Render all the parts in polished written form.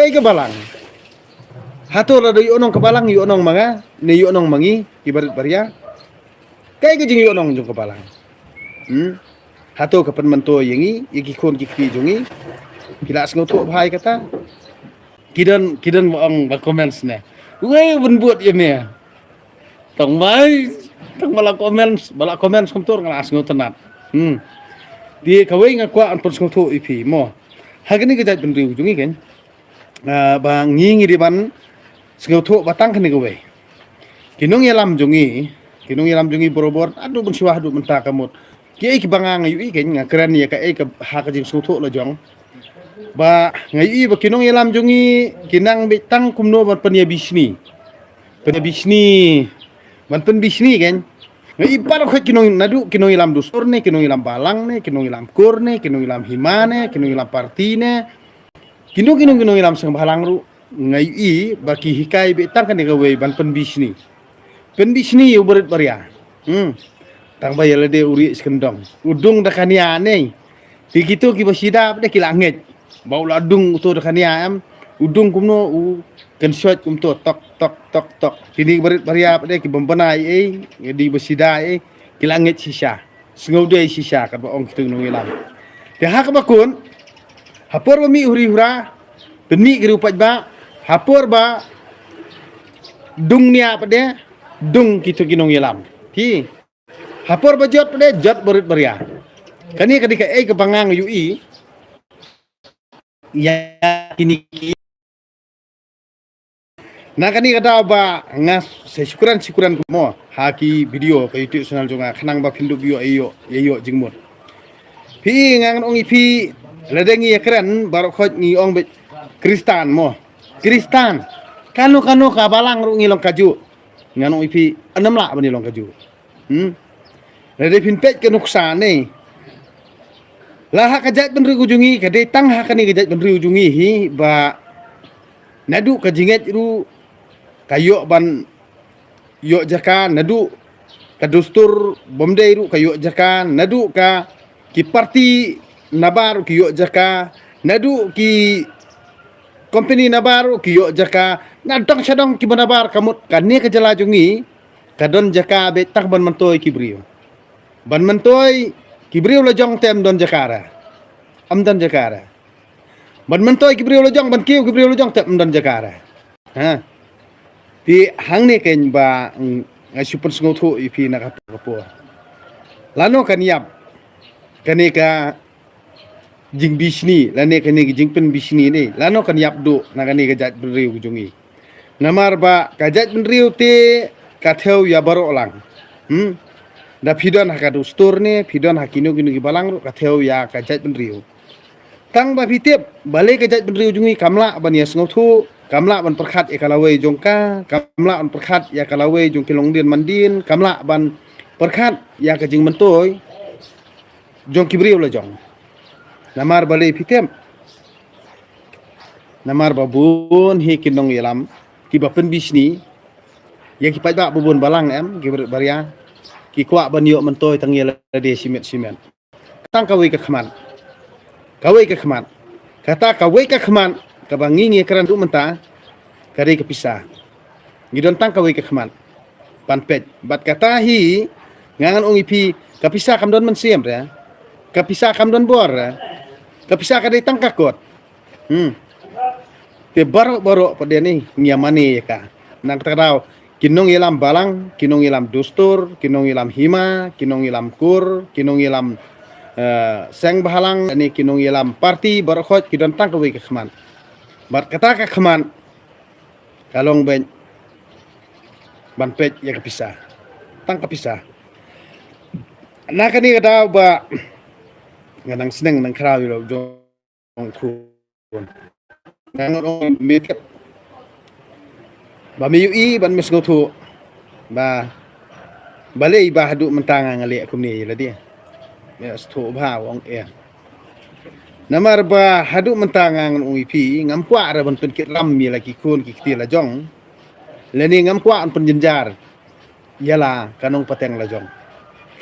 Kay kabalang. Hato la do yonong kabalang yonong mga ni yonong mangi ibarat barya. Kay ka jing yonong jong kabalang. Hato kapan manto yengi ikikon kikti jongi. Kila sengoto bahai kata. Kidan ang comments na. Wei bun buat ye ne. Tong mai tong bala comments komtor ngala sengoto nat. Dia kawai ngakwa an pon sengoto ipi mo. Hagani ka jat bun riu jongi kan. Bang ngingi di ban sengoto batang kene kawai. Kinong yalam jongi borobor adu bun siwah adu menta kamut. Ki ki banga ngayu kan ngakran ya ka ka hakajing sengoto la jong. Ba ngayu ba kinong yalam jongi kinang betang kumno ban penia bisni. Ban pen bisni kan. Ngayu par khot kinong nadu kinong yalam dustur ne, kinong yalam balang ne, kinong yalam kur ne, kinong yalam himane, kinong yalam parti ne. Kinong yalam sang balang ru ngayu ba ki hikai betang kan gawe ban pen bisni. Pen bisni yu berit barya. Tang bayal de uri skendong. Udung da kania ne. Ti gitu ki basida de kilanget. Bau ladung tu da kania am. Udung kumno kan shot kum to tok. Kini berit barya de ki bombanai di basida kilanget sisa. Sengode sisa ka ba ong kitung nong ilam. Te ha ka bakun. Hapor mi uri hura. Peni ki rupat ba. Hapor ba dung nia pade dung kitu kinong ilam. Ti hapor bajot pada jot berit beria. Kani kadika ke bangang UI ya kini na kani kada ba ngas syukuran mo haki video ke YouTube channel jonga khanang ba pindu bio ayo jingmut. Pi ngang ong ipi ladengi keren barok khot ngi ong be Kristan mo. Kristan kanu ka balang ru ngilong kaju. Nganong ipi 6 la bani long kaju. Lade pinpet ke nuksan ni. Lah kajat benri ujungi kade tang hakani kajat benri ujungi hi ba nadu kajinget ru kayo ban yo jaka nadu kadustur bomde ru kayo jaka nadu ka ki parti nabar ki yo jaka nadu ki company nabar ki yo jaka nadong sadong ki nabar kamut kani kajala jungi kadon jaka betang ban mentoy kibriyo. Ban mentoy kibriyo la jong tem don jakara. Am don jakara. Ban mentoy kibriyo la jong ban kibriyo la jong tem don jakara. Ha. Ti hang ne ken ba ngasupun sengoto ipi nak kapo. Lano kan yap. Kani ka jing bisni, lane kani jing pen bisni ni. Lano kan yap do nakani kajat beriu jungi. Namar ba kajat beriu te katheu ya baro lang. Da pidon hakadu stur ne pidon hakino ginu balang ru katheu ya kajat benriu tang ba pitip balik kajat benriu jungi kamla ban ya sengotu kamla ban perkhat ya kalawe jongka kamla ban perkhat ya kalawe jong kilongdin mandin kamla ban perkhat ya kajing mentoy jong kibriu la jong namar balik pitip namar babun hi kinong yalam kibapen bisni ya kipat ba bubun balang em gibret baria ki kwa ban yo mentoy tangiel de simet tang kawai ka khman kata kawai ka khman ka bangingi keran du menta kare ka pisah ngidon tang kawai ka khman panpet bat kata hi ngangan ong ipi ka pisah kam don mensiem ya ka pisah kam don bor ka pisah ka de tang kakot te baro pada ni ngiamani ya ka nang terau kinong ilam balang, kinong ilam dustur, kinong ilam hima, kinong ilam kur, kinong ilam seng bahalang, ini kinong ilam parti barokot kidon tang kawi kekhman. Bar kata kekhman kalong ben banpet ya kepisah. Tang kepisah. Nak ni kata ba nganang seneng nang kraw yo jong kun. Nang meet ba miyui ban mesgotu ba balei ba hadu mentanga ngale akum ni la dia ya sto ba wong namar ba hadu mentanga ngun ipi ngampwa ra ban pen kit ram mi lagi kun ki kiti la jong leni ngampwa an pen jenjar yala kanong pateng la jong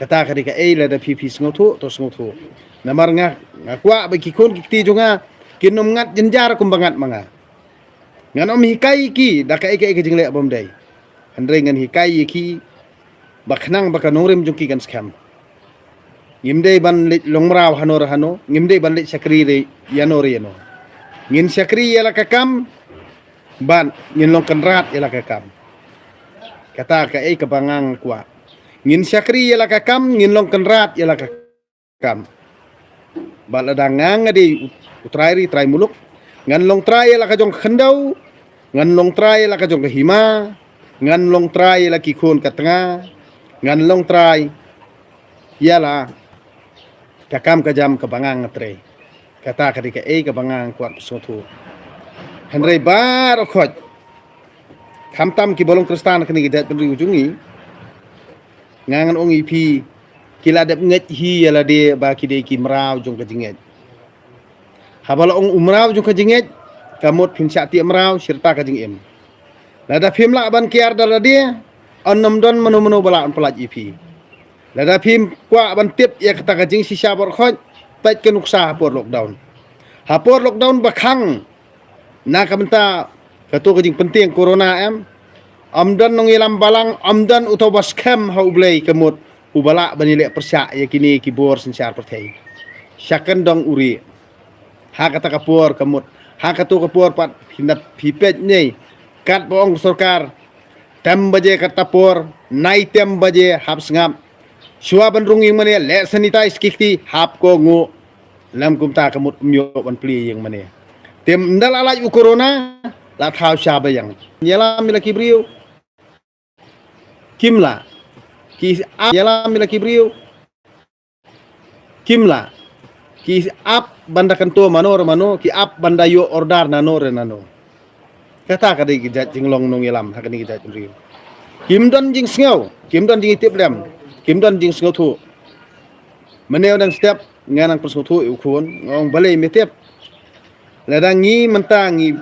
kata kadika la da pipi sngotu to sngotu namar ngakwa ba ki kun ki kiti jonga kinom ngat jenjar kumbangat manga ngan om hikai ki da kai ke jing le bom dai andre ngan hikai ki bakhnang bakanongrim jungki kan skam ngimde ban lit longraw hanor hano ngimde ban lit sakri re yanor yano ngin sakri yala kakam ban ngin long kenrat yala kakam kata ka kabangang kwa ngin sakri yala kakam ngin long kenrat yala kakam baladangang di utrairi trai muluk ngan long trai yala kajong khendau ngan long trai yala kajong hima ngan long trai yala ki khon katanga ngan long trai yala kakam kajam kabangang tre kata kadika kabangang kuat sotu Henry bar khoj khamtam ki bolong kristan kini gidat penri ujungi ngangan ong ipi kila dap nget hi yala de ba ki de ki mraw jong kajinget habala ong umraw jong kajinget kamot pinsya ti mraw sirta kajing em lada phim la ban kiar dala dia onnom don menu bala pelaj ipi lada phim kwa ban tip ya kata kajing sisa bor khoj pet ke nuksa hapor lockdown bakhang na kamenta katu kajing penting corona em amdan nong ilam balang amdan utobas kem hau blai kemut ubala banile persya yakini kibor sinsar perthai syakan dong uri ha kata kapur kemut ha katu kapur pat hinap pipet nei kat boong sarkar tem baje kata por nai tem baje hap sngap shua ban rungi mane le sanitize kikti hap ko ngu lam kumta kemut myo ban pli yang mane tem ndal alaj u corona la thau sha bayang nyala mila kibriu kimla ki nyala mila kibriu kimla ki ap banda kanto mano ki ap banda yo ordar nano kata kadi gijat jinglong nong yalam hakani gijat riu kimdon jing sngau kimdon jing tip lem kimdon jing sngau thu meneu dang step nganang persngau thu u khon ngong balai metep ladang ngi mentangi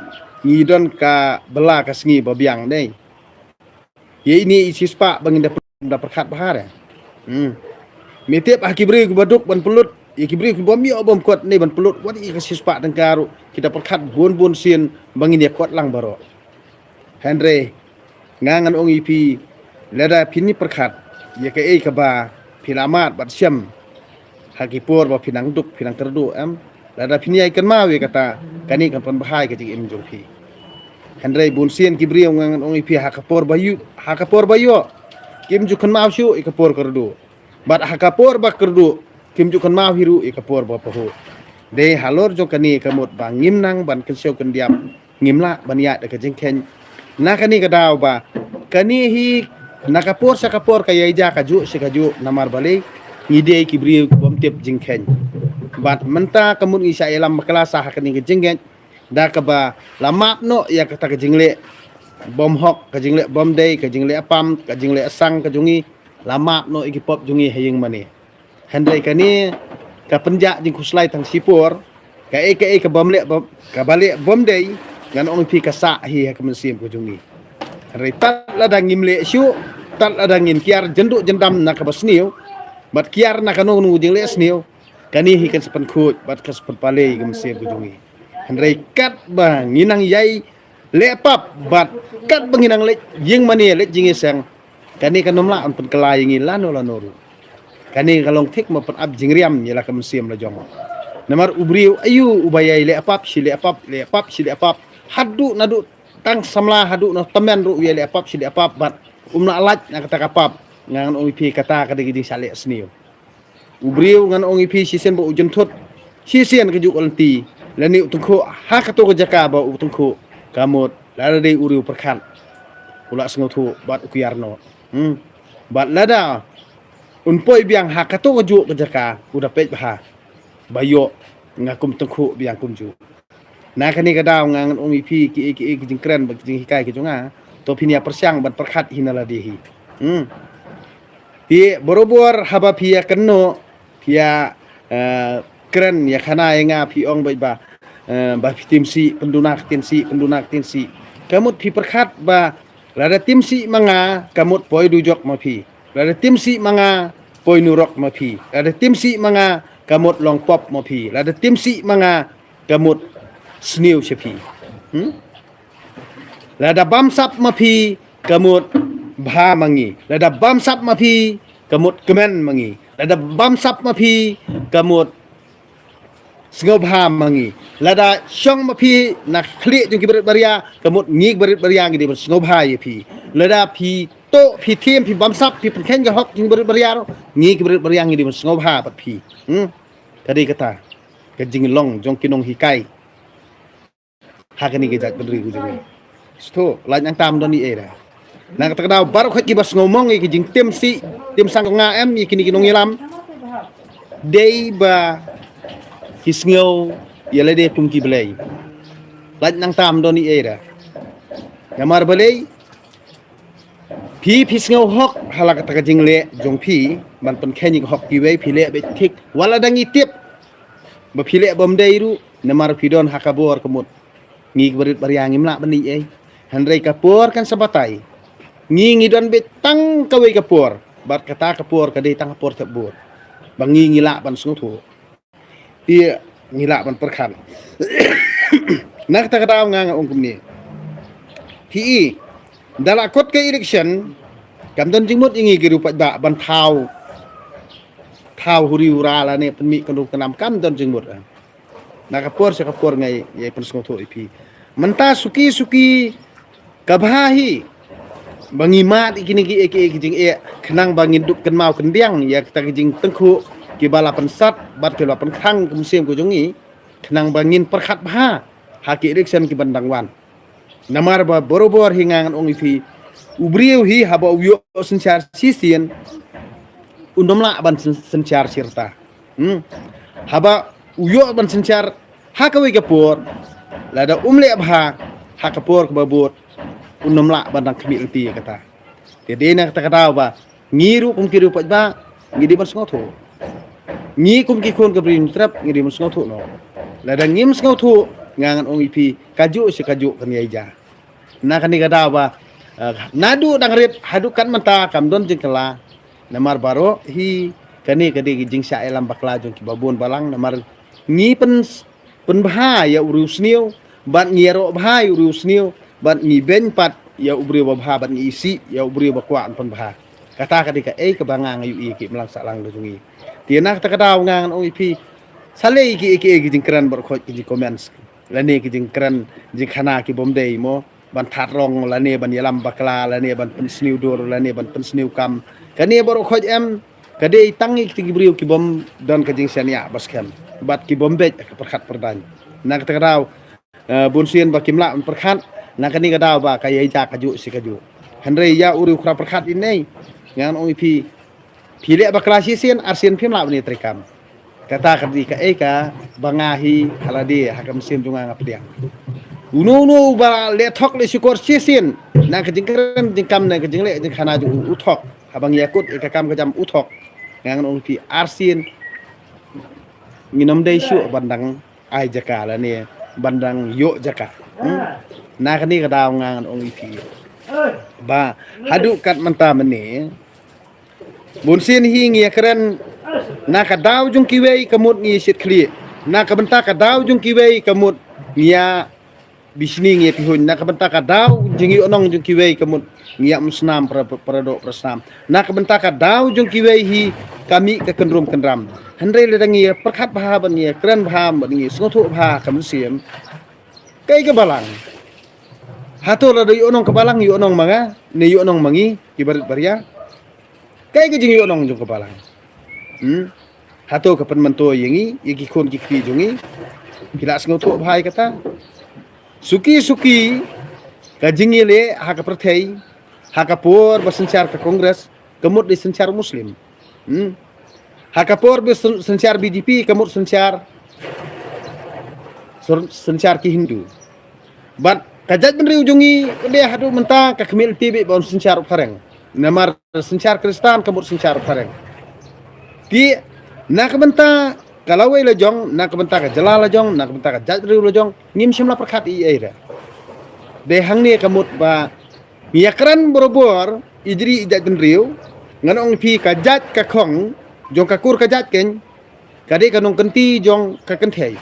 ngi don ka bela ka sngi babiang dei ye ini isi spa bangin da perkat bahar ya metep akibri ku baduk ban pelut ikibri ku bom yo bom kuat ni ban pelut wat i ka sispa dang karu kita perkat bun sin bangin ya kuat lang baro Henry ngangan ong ipi lada pini perkat ya ka ka ba pilamat bat syam hakipur ba pinang duk pinang terdu am lada pini ai kan mawe kata kani kan pan bahai ka jing im jongpi Henry bun sin kibri ngangan ong ipi hakapur bayu kim ju kan maw syu ikapur kerdu bat hakapur ba kerdu kim ju kan maw hiru ikapur ba pahu de halor jo kani kamut bang ngim nang ban kenseu kan diam ngimla ban ya de ka jing ken na kani ka daw ba kani hi nakapur sakapur kaya ija kaju sikaju namar balik ngide kibri bom tip jing ken bat menta kamut isa ilam kelas ha kani ka jingget da ka ba lamap no ya kata ka jingle bom hok ka jingle bom day ka jingle apam ka jingle asang ka jungi lamap no ikipop jungi hayeng mani Henry kani ka penja jing kuslai tang sipur ka ka bom le ka balik bom day ngan ong pi ka sa hi ka mensim ko jungi Henry tat la dang ngimle syu tat la dang ngin kiar jenduk jendam na ka basniu bat kiar na kanu nu jingle asniu kani hi kan sepen khut bat ka sepen pale ka mensim ko jungi Henry kat bang nginang yai lepap bat kat banginang le jing mani le jing isang kani kanomla an pen kelai ngi lanoru kani kalong tik ma pen ab jing riam yela kam sim la jong namar ubriu ayu ubayai lepap si lepap hadu nadu tang samla hadu no temen ru ye lepap si lepap bat umna alaj na kata kapap ngan ong ipi kata kada gidi sale sniu ubriu ngan ong ipi sisen bo ujen thut sisen kejuk olti lani utungku ha kato ko jaka ba utungku kamut lada dei uriu perkat ula sengau thu bat ukuyarno bat lada unpoi biang ha kato ko juk jaka udah pej bah bayo ngakum tengku biang kumju na kani kadaw ngangan ong ipi ki jing kren ba jing hikai ki jonga to pinia persyang bat perkat hinala dehi pi borobor haba pia kenno pia keren ya kana nga pi ong ba ba timsi pendunak tinsi kamut pi perkat ba lada timsi manga kamut poi dujok ma pi lada timsi manga poi nurok ma pi lada timsi manga kamut long pop ma pi lada timsi manga kamut sniu chepi lada bamsap mapi kamut bha mangi lada bamsap mapi kamut kemen mangi lada bamsap mapi kamut sengau bha mangi lada syong mapi nak klik jung kiberit baria kamut ngik berit baria ngidi sengau bha ye pi lada pi to pi tim pi bamsap pi penken ga hok jung berit baria ngik berit baria ngidi sengau bha pat pi tadi kata kejing long jong kinong hikai hakani ke jat bedri ujung sto lain yang tam don ni era nak kata dah baru khot kibas ngomong ke jing tim si tim sang nga em kini kinong ilam dei ba kisngau ya lede kum ki belai lain yang tam don ni era yamar belai pi pisngau hok halak kata kejing le jong pi man pen khenyi hok ki wei pi le be tik wala dangi tip ba pi le bom dei ru namar pidon hakabor kemut ngik berit bariang imla bani handrai kapur kan sabatai ngi don be tang kawe kapur bat kata kapur kadai tang kapur tebur bangi ngila ban sungu dia ngila ban perkan nak ta kata ngang ongkum ni hi dala kot ke election kam don jingmut ingi ki rupa ba ban thau huri ura la ne penmi kandu kanam kam don jingmut nak kapur se kapur ngai ye pen sungu ipi menta suki kabhahi bangimat ikini ki jing kenang bangin dup ken mau kendiang ya kita jing tengku ki bala pensat bat ke lapan khang kumsim ku jongi kenang bangin perkhat bha haki election ki bandang wan namar ba borobor hingangan ong ifi ubriu hi haba uyo sencar sisien undomla ban sencar sirta haba uyo ban sencar hakawe kapur lada umle bha hakapur kebabut unomla bandang kemi lti kata jadi nak kata ba ngiru kum kiru pat ba ngidi ban sngotho ngi kum ki khon kabrin trap ngidi ban sngotho no lada ngim sngotho ngangan ong ipi kaju se kaju kan yaija na kan kata ba nadu dangret hadukan mata kam don jengkala namar baro hi kani kadi jing sya elam bakla jong ki babun balang namar ngi pen bha ya urusniu bat ngiero bha urusniu bat ngi ben pat ya ubri ba bha bat ngi isi ya ubri ba kwa pen bha kata kadika kebangang ayu iki melang salang do jungi tiana kata kata ngang ong ipi sale iki jing kran bar khoj ki comments lane ki jing kran jing khana ki bomdei mo ban that rong lane ban yalam bakla lane ban pen sniu dor lane ban pen sniu kam kani bar khoj em kade tangi ki briu ki bom don ka jing sania baskem bat ki bombe perkhat perdan nak kata kata bunsien ba kimla perkhat nak ni kada ba kaya ja kaju si kaju handre ya uri khra perkhat ini ngan ong pi phile ba klasi sien arsien phimla bani trekam kata kadi ka bangahi haladi hakam sim junga ngapdiang uno ba le thok le sikor sien na kejingkran jingkam na kejingle jing khana ju uthok habang yakut ikakam kajam uthok ngan ong pi arsien nginom dei syu bandang ai jaka la ne bandang yo jaka nak ni kada ngangan ong ipi ba hadu kat menta meni bunsin hi ngi keren nak daw jung kiwei kamut ngi sit kli nak benta ka daw jung kiwei kamut ngia bisni ngi pihun nak benta ka daw jingi onong jung kiwei kamut ngia musnam parado prasam nak benta ka daw jung kiwei hi kami ke kendram handre le dangi perkhat bha ban ngi keren bha ban ngi sngothu bha kam siem kai ke balang hato la yu onong kebalang yu onong manga ni yu onong mangi kibarit baria kai ke jing yu onong jung kebalang hato ke pen manto yengi yiki khon ki kri jungi kila sngotho bhai kata suki ka jingi le ha ka prathai ha ka por basencar ke kongres kemut di sencar muslim ha ka por sencar BJP kemut sencar ki hindu bat kajat benri ujungi dia hadu menta ka kemil tibi bon sencar pareng namar sencar kristan kemut sencar pareng ti nak benta kalawai lejong nak benta ka jala lejong nak benta ka jat benri lejong ngim simla perkhat i aira de hangni kemut ba miakran borobor idri ijat benriu nganong pi ka jat ka khong jong ka kur ka jat ken kade kanong kenti jong ka kenthei